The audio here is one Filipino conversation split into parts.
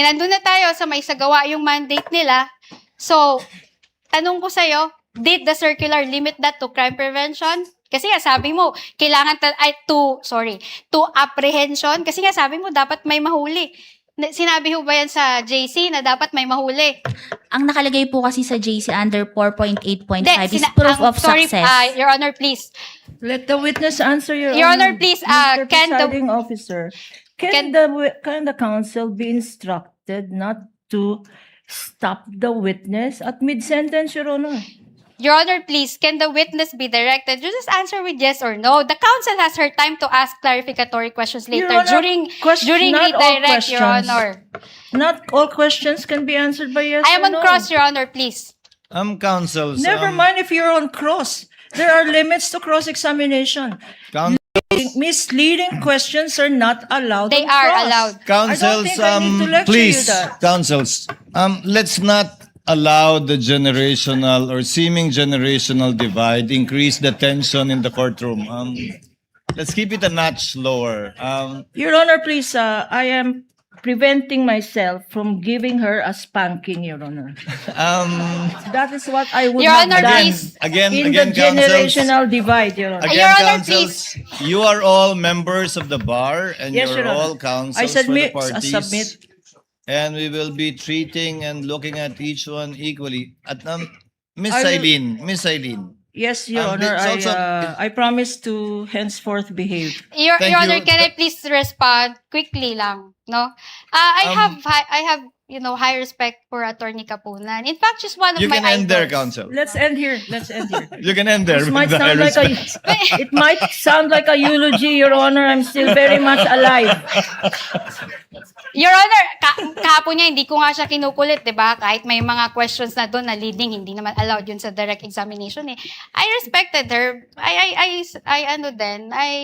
Nandun na tayo sa may sagawa yung mandate nila. So, tanong ko sa'yo, did the circular limit that to crime prevention? Kasi nga sabi mo, kailangan to apprehension. Kasi nga sabi mo, dapat may mahuli. Sinabi ho ba yan sa JC na dapat may mahuli? Ang nakalagay po kasi sa JC under 4.8.5 Hindi, is proof of sorry, success. Your Honor, please. Let the witness answer, Your Honor, please, Mr. can the- Presiding Officer, can- can the counsel be instructed not to stop the witness at mid-sentence, Your Honor? Your Honor, please, can the witness be directed? You just answer with yes or no. The counsel has her time to ask clarificatory questions later Your Honor, during not all redirect, Your questions. Honor. Not all questions can be answered by yes I am or on no. cross, Your Honor, please. Counsels. Never mind if you're on cross. There are limits to cross-examination. Misleading questions are not allowed They on are cross. allowed. Counsels, I don't think I need to lecture please, you that. counsels, let's not allow the generational or seeming generational divide increase the tension in the courtroom. Let's keep it a notch lower. Your Honor, please, I am preventing myself from giving her a spanking, Your Honor. That is what I would Your have Honor, done please. Again, in again, the counsels. generational divide, Your Honor. Your Again, Honor, counsels, you are all members of the bar and Yes, you're Your Honor. all counsels I submit, for the I parties. submit. And we will be treating and looking at each one equally. At Miss I will- Eileen, Yes, Your Honor, it's also- I promise to henceforth behave. Your Thank Honor, you. can I please respond quickly lang, no? I have high respect for Attorney Kapunan. In fact, she's one of you my can end there, idols. counsel. Let's end here. Let's end here. You can end there. This with might the high sound like a, respect. it might sound like a eulogy, Your Honor. I'm still very much alive. Your Honor, kahapon niya, hindi ko nga siya kinukulit, di ba? Kahit may mga questions na doon na leading, hindi naman allowed yun sa direct examination eh. I respected her.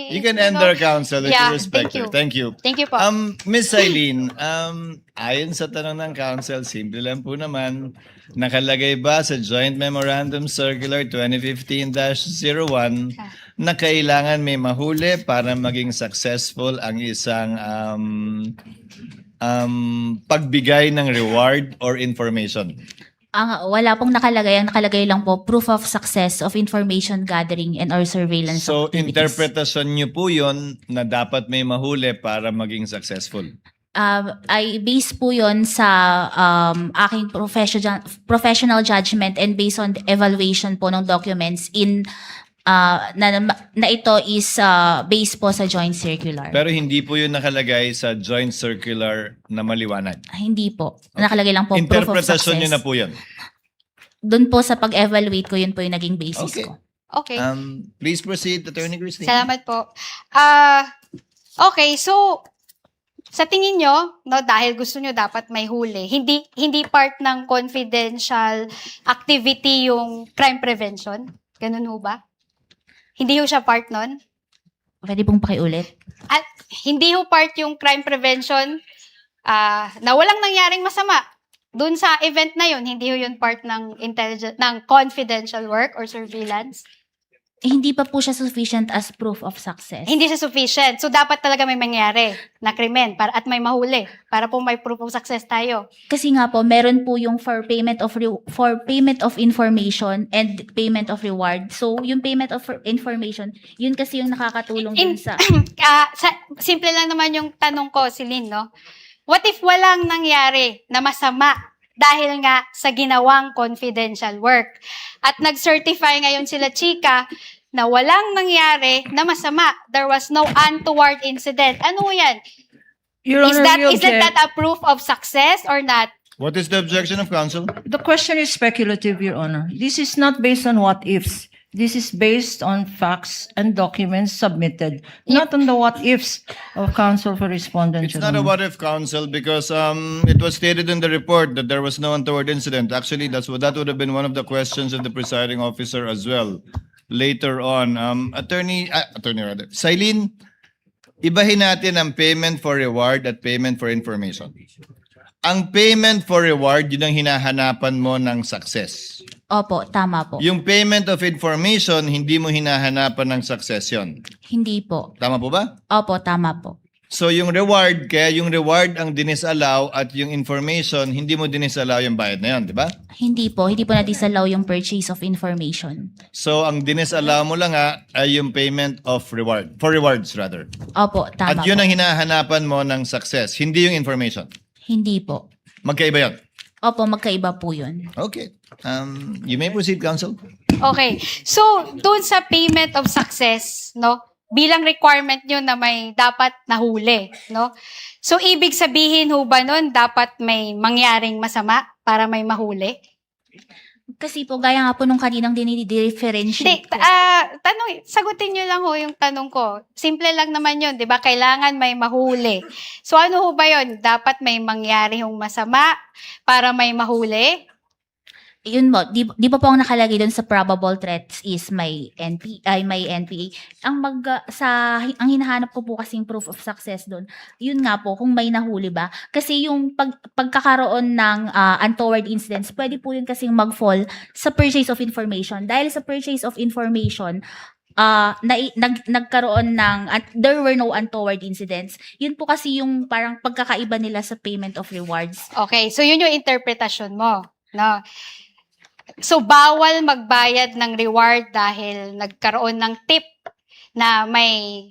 You can end there, counsel, if Yeah, you respect her. Thank you. Thank you po. Miss Eileen, ayon sa tanong ng counsel, simple lang po naman, nakalagay ba sa Joint Memorandum Circular 2015-01 na kailangan may mahuli para maging successful ang isang pagbigay ng reward or information? Wala pong nakalagay. Ang nakalagay lang po, proof of success of information gathering and or surveillance So, activities. interpretasyon niyo po yun na dapat may mahuli para maging successful. I base po yon sa aking professional judgment and based on the evaluation po ng documents na ito is based po sa joint circular. Pero hindi po yun nakalagay sa joint circular na maliwanag. Hindi po. Nakalagay lang po proof of Interpretasyon success. nyo na po yun. Doon po sa pag-evaluate ko, yun po yung naging basis Okay. ko. Okay. Please proceed, Attorney Christine. Salamat po. Okay, so sa tingin nyo, no, dahil gusto nyo dapat may huli, hindi part ng confidential activity yung crime prevention? Ganun ho ba? Hindi ho siya part nun? Pwede pong pakiulit? At hindi ho part yung crime prevention na walang nangyaring masama. Doon sa event na yun, hindi ho yun part ng confidential work or surveillance? Hindi pa po siya sufficient as proof of success. Hindi siya sufficient. So, dapat talaga may mangyari na krimen at may mahuli para po may proof of success tayo. Kasi nga po, meron po yung for payment of information and payment of reward. So, yung payment of information, yun kasi yung nakakatulong din sa... Simple lang naman yung tanong ko, Celine, no? What if walang nangyari na masama dahil nga sa ginawang confidential work? At nag-certify ngayon sila Chika na walang nangyari na masama. There was no untoward incident. Ano yan? Your Honor, we Isn't object. that a proof of success or not? What is the objection of counsel? The question is speculative, Your Honor. This is not based on what ifs. This is based on facts and documents submitted, not on the what ifs of counsel for respondent. It's Your not a Honor. what-if counsel because it was stated in the report that there was no untoward incident. Actually, that would have been one of the questions of the presiding officer as well later on. Attorney Silene, ibahin natin ang payment for reward at payment for information. Ang payment for reward, yun ang hinahanapan mo ng success. Opo, tama po. Yung payment of information, hindi mo hinahanapan ng success yun. Hindi po. Tama po ba? Opo, tama po. So yung reward, kaya yung reward ang dinisallow at yung information, hindi mo dinisallow yung bayad na yun, di ba? Hindi po na-disallow yung purchase of information. So ang dinisallow mo lang nga ay yung payment of reward, for rewards rather. Opo, At tama yun po. ang hinahanapan mo ng success, hindi yung information. Hindi po. Magkaiba yun. Opo, magkaiba po yun. Okay. You may proceed, counsel. Okay. So, doon sa payment of success, no? Bilang requirement nyo na may dapat nahuli, no? So, ibig sabihin ho ba nun, dapat may mangyaring masama para may mahuli? Kasi po, gaya nga po nung kaninang Hindi, dinidifferentiate ko. sagutin nyo lang ho yung tanong ko. Simple lang naman yun, di ba? Kailangan may mahuli. So, ano ho ba yun? Dapat may mangyari hong masama para may mahuli? Yun mo, di ba po ang nakalagay doon sa probable threats is may NPA. Ang hinahanap ko po kasing proof of success doon, yun nga po, kung may nahuli ba. Kasi yung pagkakaroon ng untoward incidents, pwede po yun kasing mag-fall sa purchase of information. Dahil sa purchase of information, nagkaroon ng, there were no untoward incidents. Yun po kasi yung parang pagkakaiba nila sa payment of rewards. Okay, so yun yung interpretasyon mo, no? So, bawal magbayad ng reward dahil nagkaroon ng tip na may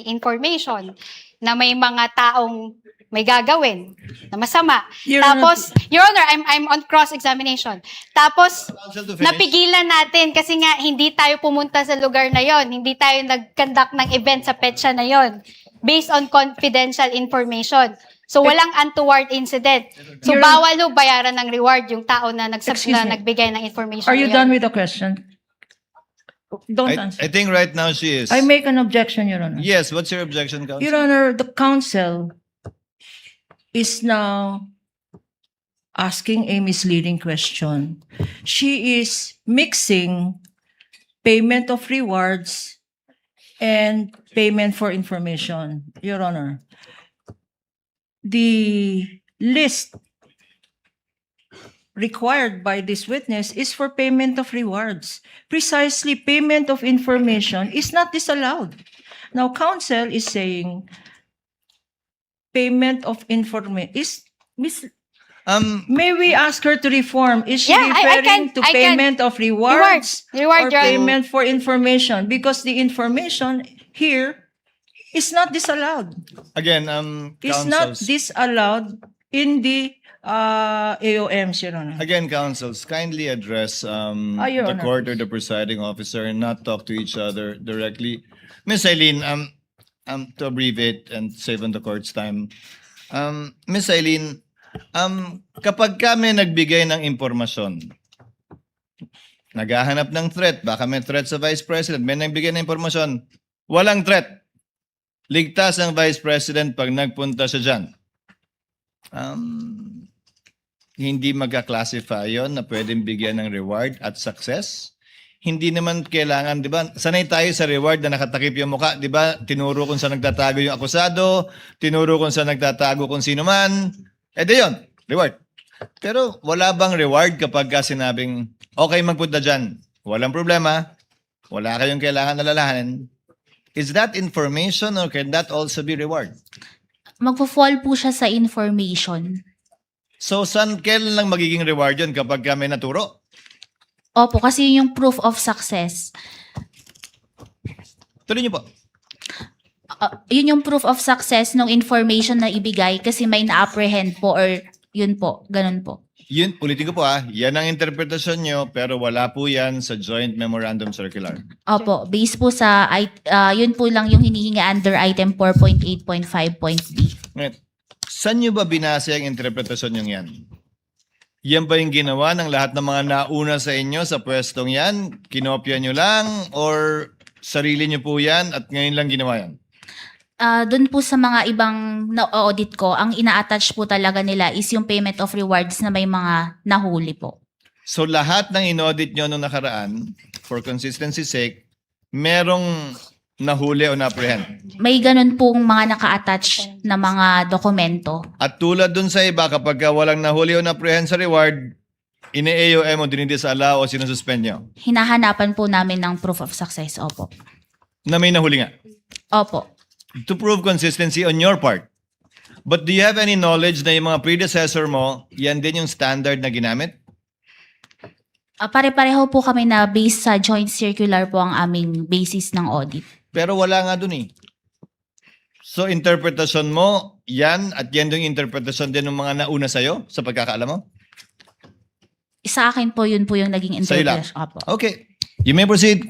information na may mga taong may gagawin na masama. Your Tapos, Your Honor, I'm on cross-examination. Tapos, Counsel to finish. napigilan natin kasi nga hindi tayo pumunta sa lugar na yon, hindi tayo nag-conduct ng event sa petsa na yon based on confidential information. So, walang untoward incident. So, Your- bawal ho bayaran ng reward yung tao na, Excuse na me. nagbigay ng information. Are you na yun. done with the question? Don't answer. I think right now she is. I make an objection, Your Honor. Yes, what's your objection, counsel? Your Honor, the counsel is now asking a misleading question. She is mixing payment of rewards and payment for information, Your Honor. The list required by this witness is for payment of rewards. Precisely, payment of information is not disallowed. Now, counsel is saying payment of information is may we ask her to reform? Is she Yeah, I referring can- to I can. payment of rewards Reward, or Your Honor. payment for information? Because the information here is not disallowed. Again, It's not counsels. disallowed in the AOMs, Your Honor. Again, counsels, kindly address Your the Honor. court or the presiding officer and not talk to each other directly. Miss Eileen, to abbreviate and save on the court's time. Miss Eileen, kapag kami nagbigay ng impormasyon, naghahanap ng threat, baka may threat sa Vice President, may nagbigay ng impormasyon, walang threat. Ligtas ang Vice President pag nagpunta siya dyan. Hindi magka-classify yon na pwedeng bigyan ng reward at success. Hindi naman kailangan, di ba? Sanay tayo sa reward na nakatakip yung mukha, di ba? Tinuro kung saan nagtatago yung akusado, tinuro kung saan nagtatago kung sino man. Di yun, reward. Pero wala bang reward kapag sinabing, okay, magpunta dyan. Walang problema. Wala kayong kailangan alalahanin. Is that information or can that also be reward? Magpo-fall po siya sa information. So, kailan lang magiging reward yun kapag may naturo? Opo, kasi yun yung proof of success. Tuloy niyo po. Yun yung proof of success ng information na ibigay kasi may na-apprehend po or yun po, ganun po. Yun, ulitin ko po yan ang interpretasyon nyo, pero wala po yan sa Joint Memorandum Circular. Opo, based po sa, yun po lang yung hinihingi under item 4.8.5.b. Ngayon, saan nyo ba binase ang interpretasyon nyo yan? Yan ba yung ginawa ng lahat ng mga nauna sa inyo sa pwestong yan? Kinopya nyo lang? Or sarili nyo po yan at ngayon lang ginawa yan? Doon po sa mga ibang na-audit ko, ang ina-attach po talaga nila is yung payment of rewards na may mga nahuli po. So lahat ng inaudit nyo nung nakaraan, for consistency's sake, merong nahuli o na-apprehend. May ganun pong mga naka-attach na mga dokumento. At tulad dun sa iba, kapag walang nahuli o na-apprehend sa reward, ini-AOM o dinidisallow o sinususpend nyo, Hinahanapan po namin ng proof of success. Opo. na may nahuli nga. Opo. to prove consistency on your part. But do you have any knowledge na yung mga predecessor mo, yan din yung standard na ginamit? Pare-pareho po kami na based sa joint circular po ang aming basis ng audit. Pero wala nga dun eh. So interpretasyon mo, yan at yan yung interpretasyon din ng mga nauna sa'yo sa pagkakaalam mo? Sa akin po, yun po yung naging Sa'yo lang. interpretation. Opo. Okay. You may proceed.